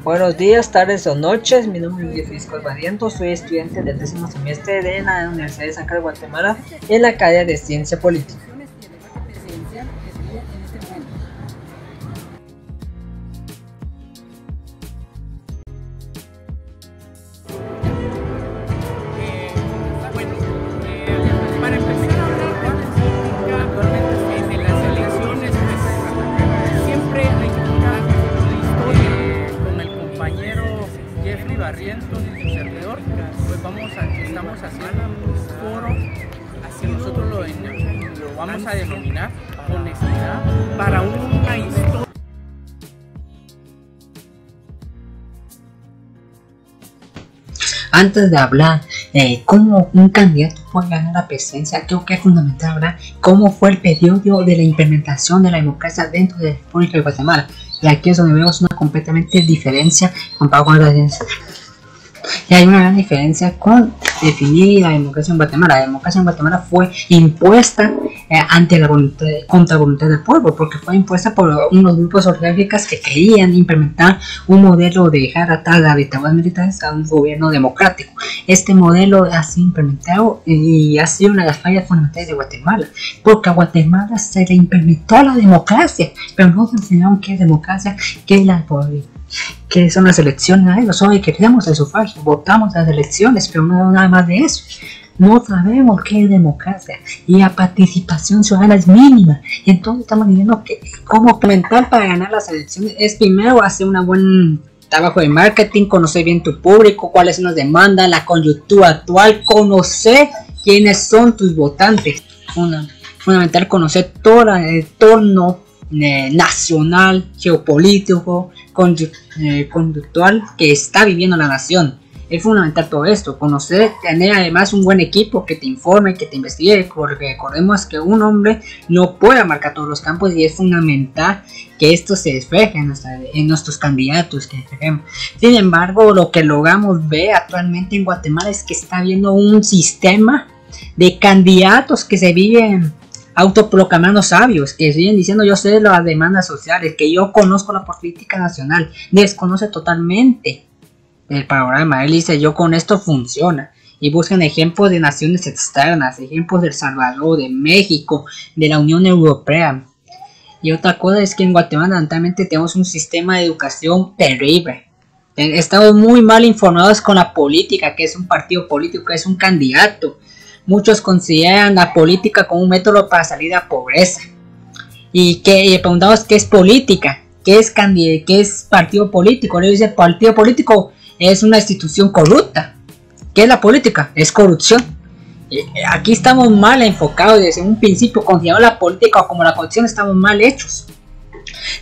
Buenos días, tardes o noches, mi nombre es Francisco Albadiento, soy estudiante del 10º semestre de la Universidad de San Carlos, Guatemala, en la carrera de Ciencia Política. Para empezar a hablar de las elecciones, siempre hay que contar la historia con el compañero Jeffrey Barrientos y su servidor. Pues estamos haciendo un foro que nosotros lo vamos a denominar honestidad para una historia. Antes de hablar cómo un candidato puede ganar la presidencia, creo que es fundamental hablar cómo fue el periodo de la implementación de la democracia dentro de la República de Guatemala. Y aquí es donde vemos una completamente diferencia comparado con la ciencia. Y hay una gran diferencia con definir la democracia en Guatemala. La democracia en Guatemala fue impuesta ante la voluntad, contra la voluntad del pueblo, porque fue impuesta por unos grupos oligárquicos que querían implementar un modelo de dejar atrás las dictaduras militares a un gobierno democrático. Este modelo ha sido implementado y ha sido una de las fallas fundamentales de Guatemala, porque a Guatemala se le implementó la democracia, pero no se enseñaron qué es democracia, qué son las elecciones. Nosotros queríamos el sufragio, votamos las elecciones, pero no nada más de eso. No sabemos qué es democracia y la participación ciudadana es mínima. Y entonces estamos diciendo que como implementar para ganar las elecciones es primero hacer un buen trabajo de marketing, conocer bien tu público, cuáles son las demandas, la coyuntura actual, conocer quiénes son tus votantes. Fundamental conocer todo el entorno nacional, geopolítico, conductual que está viviendo la nación. Es fundamental todo esto, conocer, tener además un buen equipo que te informe, que te investigue, porque recordemos que un hombre no puede abarcar todos los campos y es fundamental que esto se refleje en nuestros candidatos que escogemos. Sin embargo, lo que logramos ver actualmente en Guatemala es que está habiendo un sistema de candidatos que se viven autoproclamando sabios, que siguen diciendo yo sé las demandas sociales, que yo conozco la política nacional, desconoce totalmente el panorama. Él dice yo con esto funciona, y buscan ejemplos de naciones externas, ejemplos de El Salvador, de México, de la Unión Europea. Y otra cosa es que en Guatemala lamentablemente tenemos un sistema de educación terrible. Estamos muy mal informados con la política, que es un partido político, que es un candidato. Muchos consideran la política como un método para salir de la pobreza. Y preguntamos qué es política, qué es partido político. Le dice partido político es una institución corrupta. ¿Qué es la política? Es corrupción. Aquí estamos mal enfocados desde un principio. Consideramos la política como la corrupción, estamos mal hechos.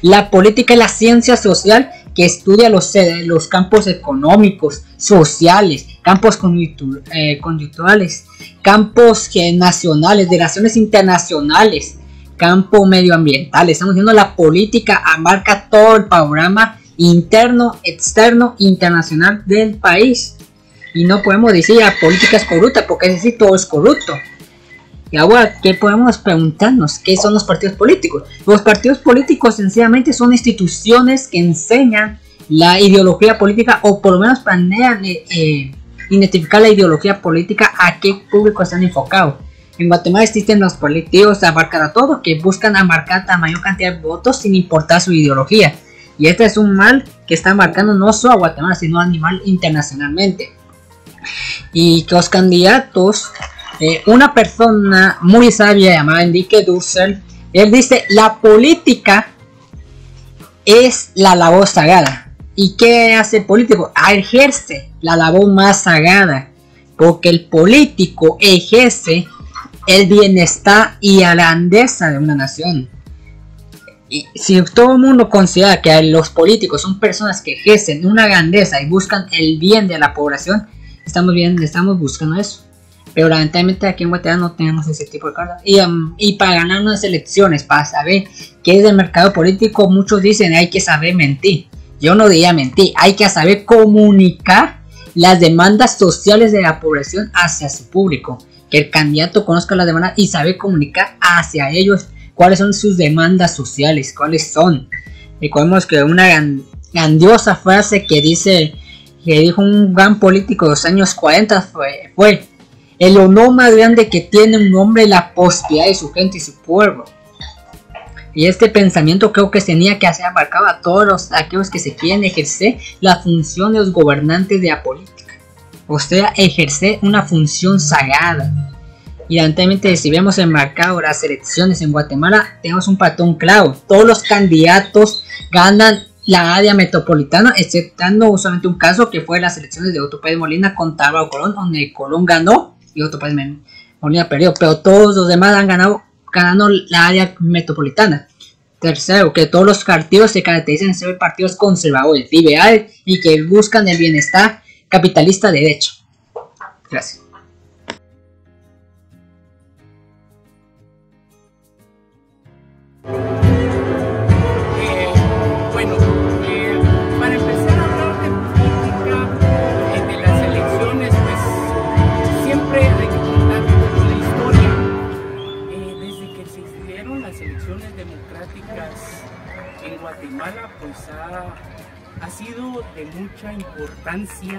La política es la ciencia social que estudia los campos económicos, sociales, campos coyunturales, campos nacionales, de relaciones internacionales, campo medioambiental. Estamos viendo la política abarca todo el panorama interno, externo, internacional del país. Y no podemos decir la política es corrupta, porque es decir, todo es corrupto. Y ahora, ¿qué podemos preguntarnos? ¿Qué son los partidos políticos? Los partidos políticos sencillamente son instituciones que enseñan la ideología política, o por lo menos planean identificar la ideología política a qué público están enfocados. En Guatemala existen los políticos abarcan a todo, que buscan abarcar la mayor cantidad de votos sin importar su ideología. Y este es un mal que está marcando no solo a Guatemala, sino a nivel internacionalmente. Y que los candidatos, una persona muy sabia llamada Enrique Dussel, él dice la política es la labor sagrada. ¿Y qué hace el político? Ejerce la labor más sagrada, porque el político ejerce el bienestar y la grandeza de una nación. Y si todo el mundo considera que los políticos son personas que ejercen una grandeza y buscan el bien de la población, estamos buscando eso. Pero lamentablemente aquí en Guatemala no tenemos ese tipo de cosas. Y para ganar unas elecciones, para saber qué es el mercado político, muchos dicen hay que saber mentir. Yo no diría mentir, hay que saber comunicar las demandas sociales de la población hacia su público. Que el candidato conozca las demandas y saber comunicar hacia ellos cuáles son sus demandas sociales, cuáles son. Recordemos que grandiosa frase que dijo un gran político de los años 40 fue: el honor más grande que tiene un hombre es la prosperidad de su gente y su pueblo. Y este pensamiento creo que tenía que hacer abarcar a todos aquellos que se quieren ejercer la función de los gobernantes de la política, o sea, ejercer una función sagrada. Y lamentablemente, si vemos enmarcado las elecciones en Guatemala, tenemos un patrón claro: todos los candidatos ganan la área metropolitana, exceptando solamente un caso que fue las elecciones de Otto Pérez Molina contra Álvaro Colón, donde Colón ganó y Otto Pérez Molina perdió, pero todos los demás han ganando la área metropolitana. Tercero, que todos los partidos se caracterizan en ser partidos conservadores, liberales y que buscan el bienestar capitalista de derecho. Gracias. Para empezar a hablar de política, de las elecciones, pues siempre hay que contar con la historia. Desde que se hicieron las elecciones democráticas en Guatemala, pues ha sido de mucha importancia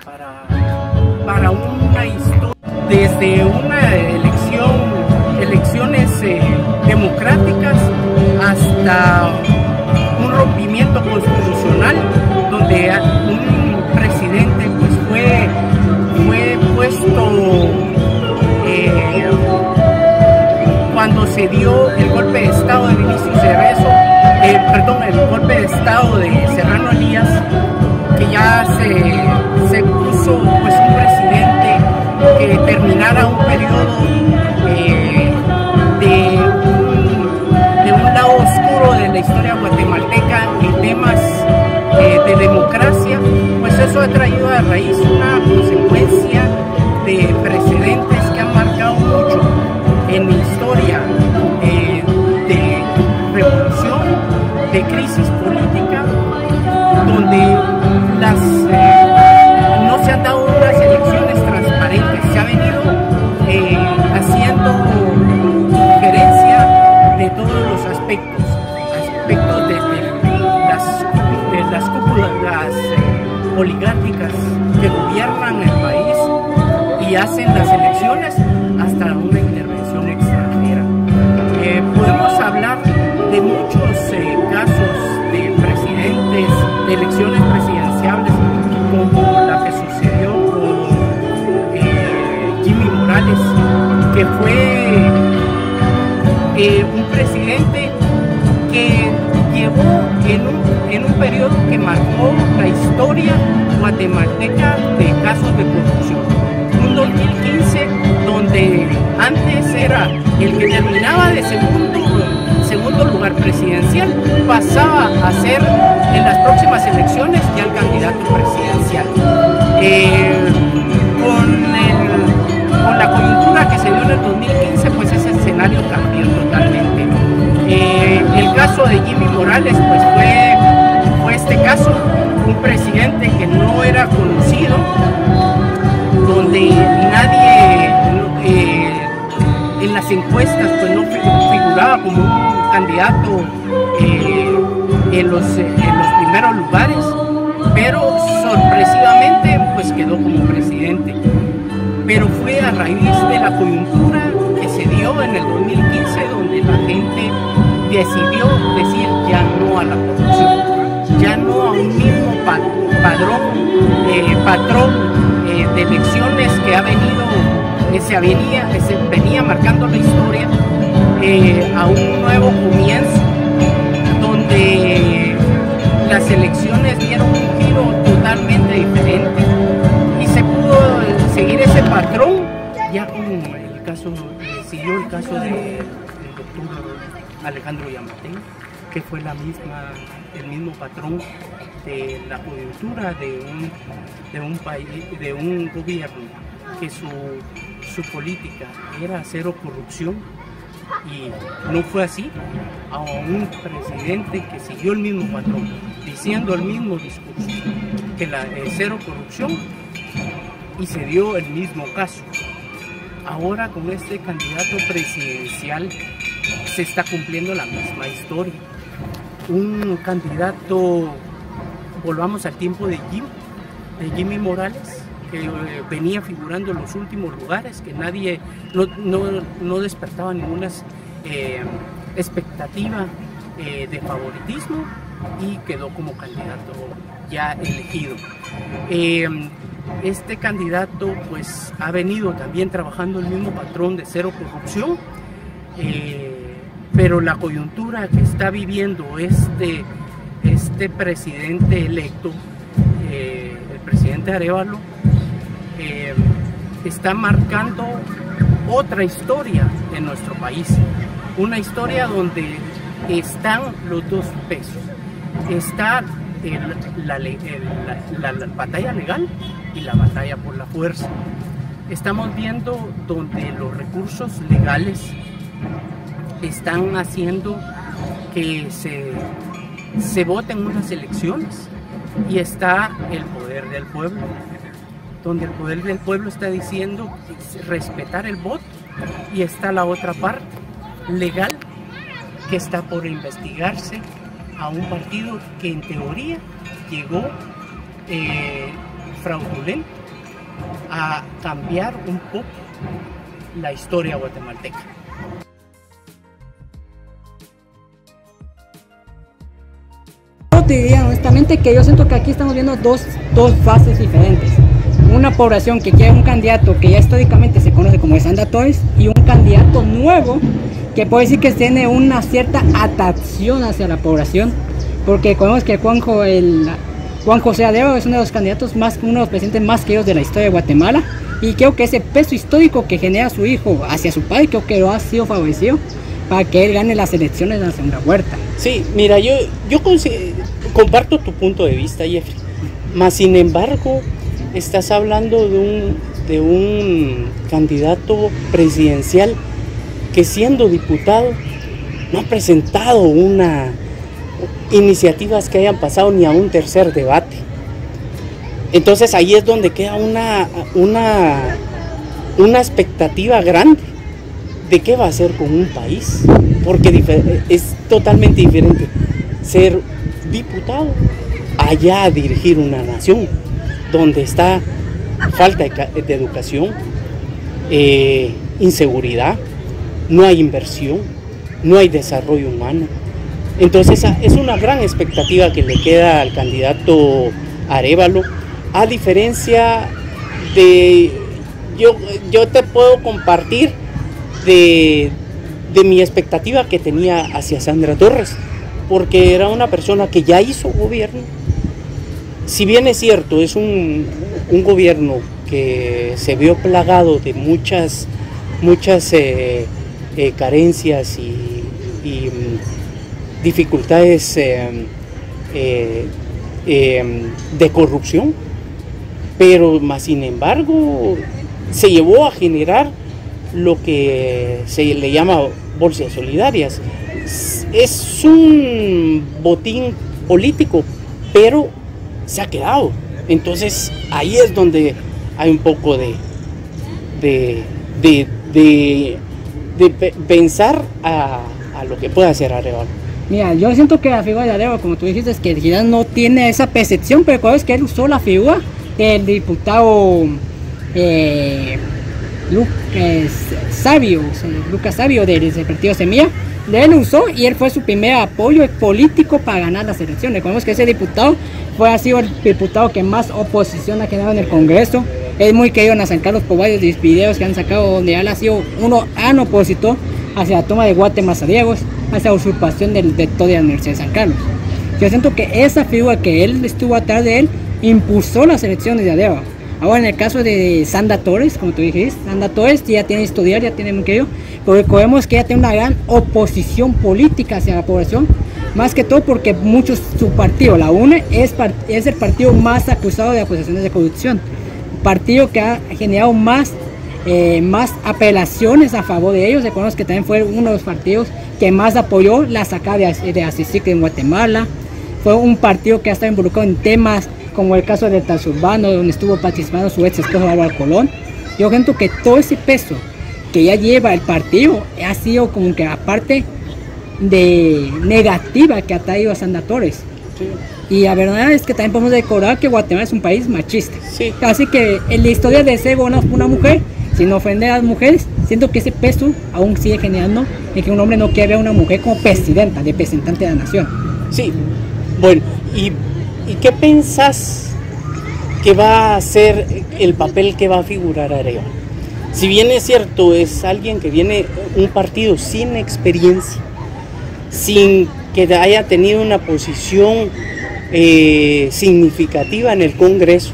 para una historia. Desde una elecciones democráticas hasta un rompimiento constitucional, donde un presidente pues fue puesto cuando se dio el golpe de estado de Vinicio Cerezo, el golpe de estado de Serrano Elías, que ya se puso pues un presidente que terminara un periodo de un lado oscuro de la historia guatemalteca en temas de democracia. Pues eso ha traído a raíz una consecuencia de precedentes que han marcado mucho en la historia de revolución, de crisis política, donde no se han dado unas elecciones transparentes. Se ha venido haciendo injerencia de todos los aspectos desde las cúpulas oligárquicas que gobiernan el país y hacen las elecciones, hasta una intervención extranjera. Podemos hablar de muchos casos de presidentes, de elecciones presidenciales, como la que sucedió con Jimmy Morales, que fue un presidente que llevó en un periodo que marcó la historia guatemalteca de casos de corrupción. Un 2015 donde antes era el que terminaba de segundo lugar presidencial, pasaba a ser en las próximas elecciones ya el candidato presidencial. Con la coyuntura que se dio en el 2015, pues ese escenario cambió totalmente. El caso de Jimmy Morales, pues fue este caso, un presidente que no era conocido, donde nadie en las encuestas pues no figuraba como un candidato en los primeros lugares, pero sorpresivamente pues quedó como presidente. Pero fue a raíz de la coyuntura que se dio en el 2015, donde la gente decidió decir ya no a la corrupción, ya no a un mismo patrón de elecciones que se venía marcando la historia, a un nuevo comienzo, donde las elecciones dieron un giro totalmente diferente y se pudo seguir ese patrón, ya como siguió el caso del doctor Alejandro Yamatei, que fue el mismo patrón de la coyuntura de un país, de un gobierno que su política era cero corrupción, y no fue así, a un presidente que siguió el mismo patrón, diciendo el mismo discurso, que cero corrupción, y se dio el mismo caso. Ahora con este candidato presidencial se está cumpliendo la misma historia. Un candidato volvamos al tiempo de Jimmy Morales, que venía figurando en los últimos lugares, que nadie, no despertaba ninguna expectativa de favoritismo, y quedó como candidato ya elegido. Este candidato pues ha venido también trabajando el mismo patrón de cero corrupción, pero la coyuntura que está viviendo este presidente electo, el presidente Arévalo, está marcando otra historia en nuestro país, una historia donde están los dos pesos. Está la batalla legal y la batalla por la fuerza. Estamos viendo donde los recursos legales están haciendo que se voten unas elecciones, y está el poder del pueblo, donde el poder del pueblo está diciendo respetar el voto, y está la otra parte legal que está por investigarse a un partido que en teoría llegó fraudulento a cambiar un poco la historia guatemalteca. Yo te diría honestamente que yo siento que aquí estamos viendo dos fases diferentes. Una población que quiere un candidato que ya históricamente se conoce como Sandra Torres, y un candidato nuevo que puede decir que tiene una cierta atracción hacia la población, porque conocemos que Juan José Arévalo es uno de los candidatos uno de los presidentes más queridos de la historia de Guatemala, y creo que ese peso histórico que genera su hijo hacia su padre, creo que lo ha sido favorecido para que él gane las elecciones en la segunda vuelta. Sí, mira, yo comparto tu punto de vista, Jeffrey, mas sin embargo estás hablando de un candidato presidencial que, siendo diputado, no ha presentado iniciativas que hayan pasado ni a un tercer debate. Entonces ahí es donde queda una expectativa grande de qué va a hacer con un país, porque es totalmente diferente ser diputado allá a dirigir una nación donde está falta de educación, inseguridad, no hay inversión, no hay desarrollo humano. Entonces es una gran expectativa que le queda al candidato Arévalo, a diferencia de, yo te puedo compartir de mi expectativa que tenía hacia Sandra Torres, porque era una persona que ya hizo gobierno. Si bien es cierto, es un gobierno que se vio plagado de muchas carencias y dificultades de corrupción, pero más sin embargo se llevó a generar lo que se le llama bolsas solidarias. Es un botín político, pero se ha quedado. Entonces ahí es donde hay un poco de pensar a lo que puede hacer Arévalo. Mira, yo siento que la figura de Arévalo, como tú dijiste, es que quizás no tiene esa percepción, pero recuerda que él usó la figura del diputado Lucas Sabio del partido Semilla. Él usó, y él fue su primer apoyo político para ganar las elecciones. Recordemos que ese diputado ha sido el diputado que más oposición ha generado en el Congreso. Es muy querido en San Carlos por varios videos que han sacado donde él ha sido un opositor hacia la toma de Guatemala, hacia la usurpación de toda la Universidad de San Carlos. Yo siento que esa figura que él estuvo atrás de él impulsó las elecciones de Arévalo. Ahora en el caso de Sandra Torres, como tú dijiste, Sandra Torres ya tiene historial, ya tiene muy querido, pero recordemos que ella tiene una gran oposición política hacia la población, más que todo porque su partido, la UNE, es el partido más acusado de acusaciones de corrupción, partido que ha generado más apelaciones a favor de ellos. Recordemos que también fue uno de los partidos que más apoyó la sacada de ACICIC en Guatemala. Fue un partido que ha estado involucrado en temas como el caso del Transurbano, donde estuvo participando su ex esposo Álvaro Colón. Yo siento que todo ese peso que ya lleva el partido ha sido como que aparte de negativa que ha traído a Sandra Torres. Sí. Y la verdad es que también podemos recordar que Guatemala es un país machista. Sí. Así que en la historia de ser una mujer, sin ofender a las mujeres, siento que ese peso aún sigue generando en que un hombre no quiere ver a una mujer como presidenta, representante de la nación. Sí, bueno, ¿y qué pensás que va a ser el papel que va a figurar Arevalo? Si bien es cierto, es alguien que viene un partido sin experiencia, sin que haya tenido una posición significativa en el Congreso,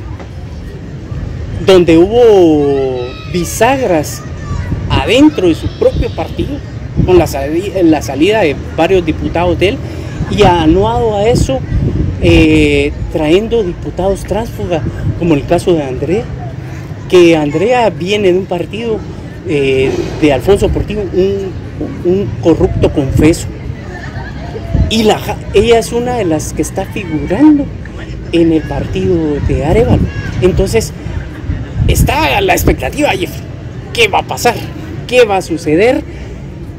donde hubo bisagras adentro de su propio partido, con la salida de varios diputados de él, y anuado a eso, trayendo diputados tránsfugas, como el caso de Andrea, que Andrea viene de un partido de Alfonso Portillo, un corrupto confeso, y ella es una de las que está figurando en el partido de Arevalo. Entonces está la expectativa, Jeffrey, ¿qué va a pasar? ¿Qué va a suceder?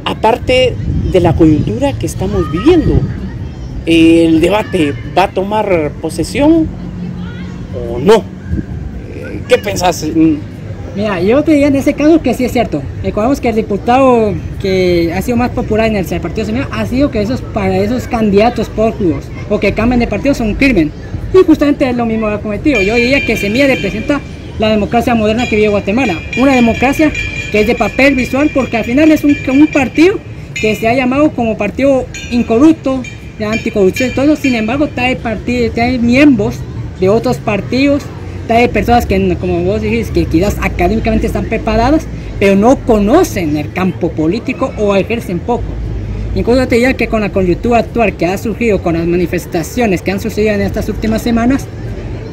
Aparte de la coyuntura que estamos viviendo, el debate, ¿va a tomar posesión o no? ¿Qué pensás? Mira, yo te diría en ese caso que sí es cierto. Recordemos que el diputado que ha sido más popular en el partido Semilla ha sido que para esos candidatos prófugos o que cambian de partido son un crimen. Y justamente es lo mismo que ha cometido. Yo diría que Semilla representa la democracia moderna que vive Guatemala. Una democracia que es de papel visual, porque al final es un partido que se ha llamado como partido incorrupto, de anticorrupción y todo. Sin embargo, trae miembros de otros partidos, trae personas que, como vos dijiste, que quizás académicamente están preparadas, pero no conocen el campo político o ejercen poco. Incluso te diría que con la coyuntura actual que ha surgido, con las manifestaciones que han sucedido en estas últimas semanas,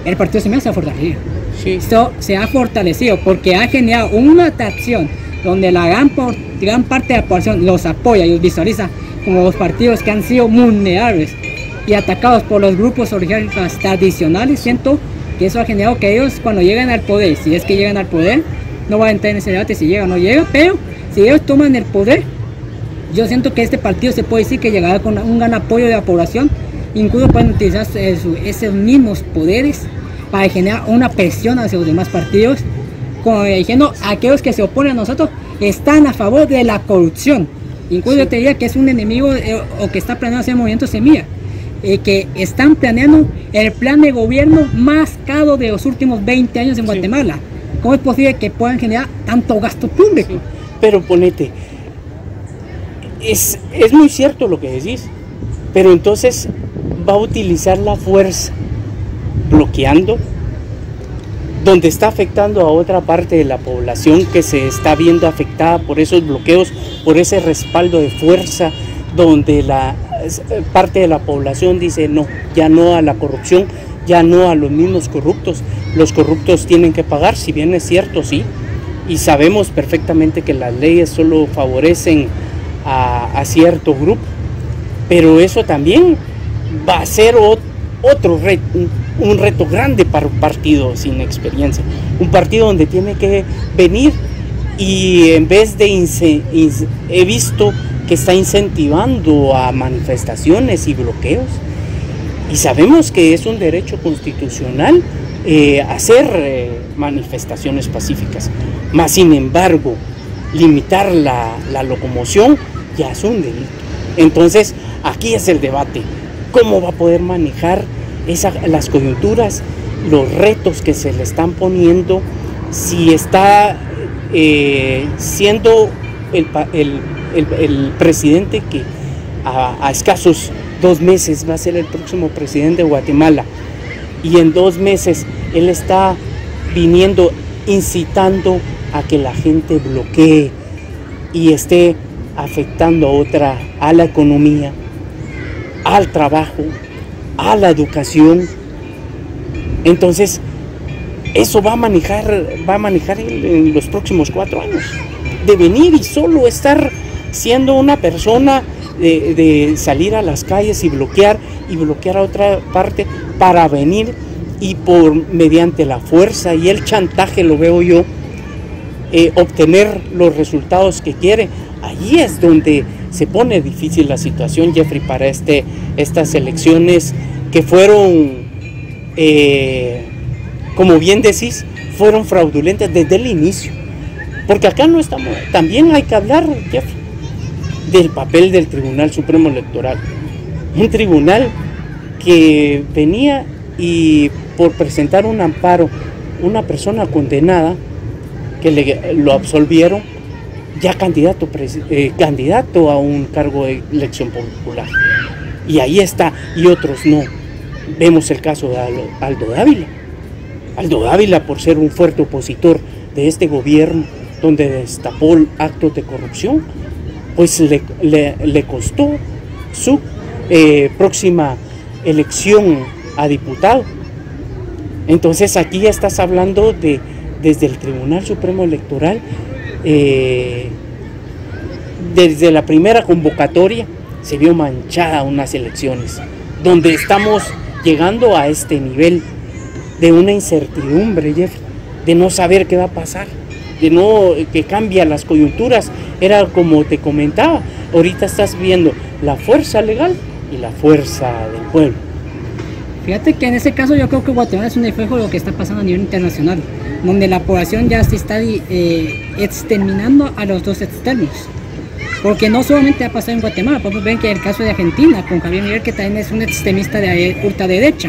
el partido Semilla se ha fortalecido. Sí. Esto se ha fortalecido porque ha generado una atracción donde la gran parte de la población los apoya y los visualiza como los partidos que han sido vulnerables y atacados por los grupos oligarcas tradicionales. Siento que eso ha generado que ellos, cuando llegan al poder, si es que llegan al poder, no voy a entrar en ese debate si llega o no llega, pero si ellos toman el poder, yo siento que este partido se puede decir que llegará con un gran apoyo de la población. Incluso pueden utilizar esos mismos poderes para generar una presión hacia los demás partidos, como diciendo, aquellos que se oponen a nosotros están a favor de la corrupción. Incluso yo te diría que es un enemigo o que está planeando hacer movimiento Semilla, que están planeando el plan de gobierno más caro de los últimos 20 años en Guatemala. ¿Cómo es posible que puedan generar tanto gasto público? Sí. Pero ponete, es muy cierto lo que decís, pero entonces va a utilizar la fuerza bloqueando, donde está afectando a otra parte de la población que se está viendo afectada por esos bloqueos, por ese respaldo de fuerza, donde la parte de la población dice no, ya no a la corrupción, ya no a los mismos corruptos. Los corruptos tienen que pagar, si bien es cierto, sí, y sabemos perfectamente que las leyes solo favorecen a cierto grupo, pero eso también va a ser otro reto, un reto grande para un partido sin experiencia, un partido donde tiene que venir y en vez de he visto que está incentivando a manifestaciones y bloqueos, y sabemos que es un derecho constitucional hacer manifestaciones pacíficas, mas sin embargo limitar la locomoción ya es un delito. Entonces aquí es el debate, cómo va a poder manejar las coyunturas, los retos que se le están poniendo, si está siendo el presidente que a escasos 2 meses va a ser el próximo presidente de Guatemala, y en 2 meses él está viniendo incitando a que la gente bloquee y esté afectando a la economía, al trabajo, a la educación. Entonces eso va a manejar en los próximos 4 años, de venir y solo estar siendo una persona de salir a las calles y bloquear a otra parte para venir y mediante la fuerza y el chantaje, lo veo yo, obtener los resultados que quiere. Allí es donde se pone difícil la situación, Jeffrey, para estas elecciones que fueron, como bien decís, fueron fraudulentas desde el inicio. Porque acá no estamos, también hay que hablar, Jeff, del papel del Tribunal Supremo Electoral. Un tribunal que venía y por presentar un amparo, una persona condenada, que lo absolvieron, ya candidato a un cargo de elección popular. Y ahí está, y otros no. Vemos el caso de Aldo Dávila. Aldo Dávila, por ser un fuerte opositor de este gobierno, donde destapó actos de corrupción, pues le costó su próxima elección a diputado. Entonces aquí ya estás hablando desde el Tribunal Supremo Electoral, desde la primera convocatoria se vio manchada unas elecciones, donde estamos llegando a este nivel de una incertidumbre, Jeff, de no saber qué va a pasar, que cambian las coyunturas. Era como te comentaba, ahorita estás viendo la fuerza legal y la fuerza del pueblo. Fíjate que en ese caso yo creo que Guatemala es un reflejo de lo que está pasando a nivel internacional, donde la población ya se está exterminando a los dos extremos. Porque no solamente ha pasado en Guatemala, podemos ver que el caso de Argentina, con Javier Milei, que también es un extremista de ultraderecha.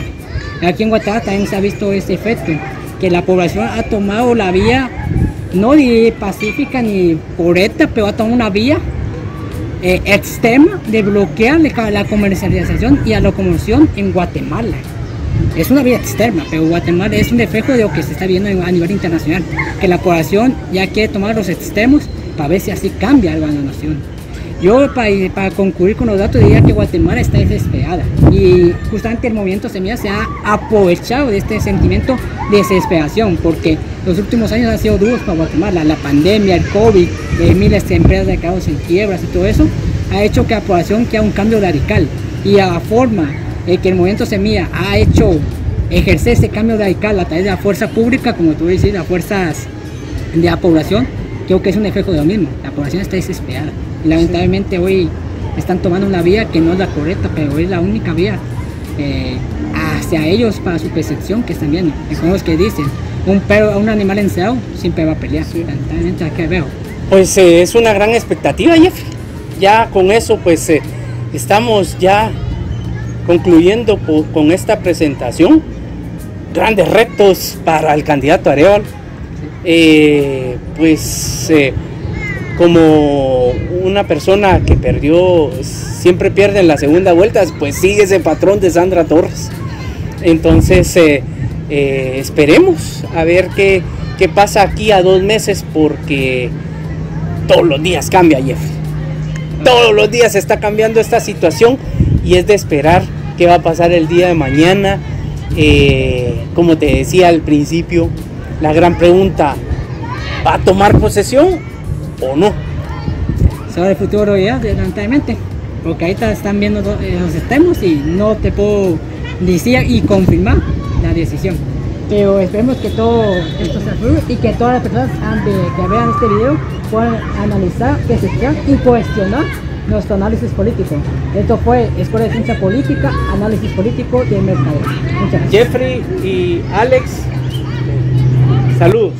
Aquí en Guatemala también se ha visto ese efecto, que la población ha tomado la vía, no ni pacífica ni correcta, pero ha tomado una vía extrema de bloquear la comercialización y la locomoción en Guatemala. Es una vía externa, pero Guatemala es un reflejo de lo que se está viendo a nivel internacional, que la población ya quiere tomar los extremos para ver si así cambia algo en la nación. Yo para concluir con los datos diría que Guatemala está desesperada y justamente el movimiento Semilla se ha aprovechado de este sentimiento de desesperación, porque los últimos años han sido duros para Guatemala. La pandemia, el COVID, miles de empresas declaradas en quiebras y todo eso ha hecho que la población quiera un cambio radical, y a la forma que el movimiento Semilla ha hecho ejercer ese cambio radical a través de la fuerza pública, como tú dices, las fuerzas de la población, creo que es un efecto de lo mismo. La población está desesperada y lamentablemente hoy están tomando una vía que no es la correcta, pero es la única vía hacia ellos para su percepción que están viendo. Es como los que dicen, un animal encerrado siempre va a pelear. Sí. Lamentablemente aquí veo. Pues es una gran expectativa, Jeffrey. Ya con eso pues estamos ya concluyendo con esta presentación. Grandes retos para el candidato Arevalo. Como una persona que perdió, siempre pierde en la segunda vuelta, pues sigue ese patrón de Sandra Torres. Entonces esperemos a ver qué pasa aquí a 2 meses, porque todos los días cambia, Jeffrey. Todos los días está cambiando esta situación y es de esperar qué va a pasar el día de mañana. Como te decía al principio, la gran pregunta: ¿va a tomar posesión o no? Sobre el futuro ya, lamentablemente, porque ahorita están viendo los extremos y no te puedo decir y confirmar la decisión. Pero esperemos que todo esto se fluya y que todas las personas que vean este video puedan analizar, descifrar y cuestionar nuestro análisis político. Esto fue Escuela de Ciencia Política, Análisis Político de Mercado. Muchas gracias. Jeffrey y Alex, saludos.